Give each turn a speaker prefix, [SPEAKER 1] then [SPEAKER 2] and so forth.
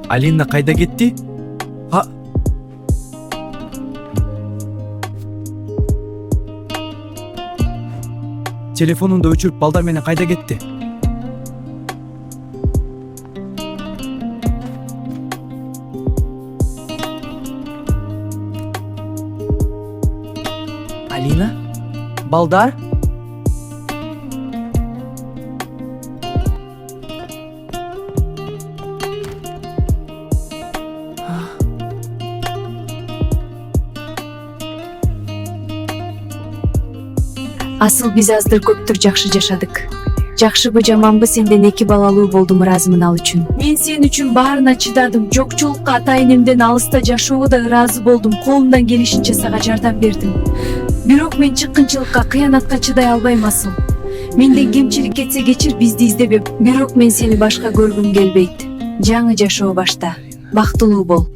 [SPEAKER 1] Алина кайда кетти? Телефонунду өчүрүп балдар менен кайда кетти? Алина? Балдар?
[SPEAKER 2] Асыл биз аздыр көптүр жакшы жашадык. Жакшыбы жаманбы сенден 2 балалуу болдум ыраазымын ал үчүн. Мен сен үчүн баарына чыдадым. Жокчулукка ата энемден алыста жашоого да ыраазы болдум. Колумдан келишинче сага жардам бердим. Бирок мен чыккынчылыкка, кыянатка чыдай албайм Асыл. Менден кемчилик кетсе кечир, бизди издебеп. Бирок мен сени башка көргүм келбейт. Жаңы жашоо башта. Бактылуу бол.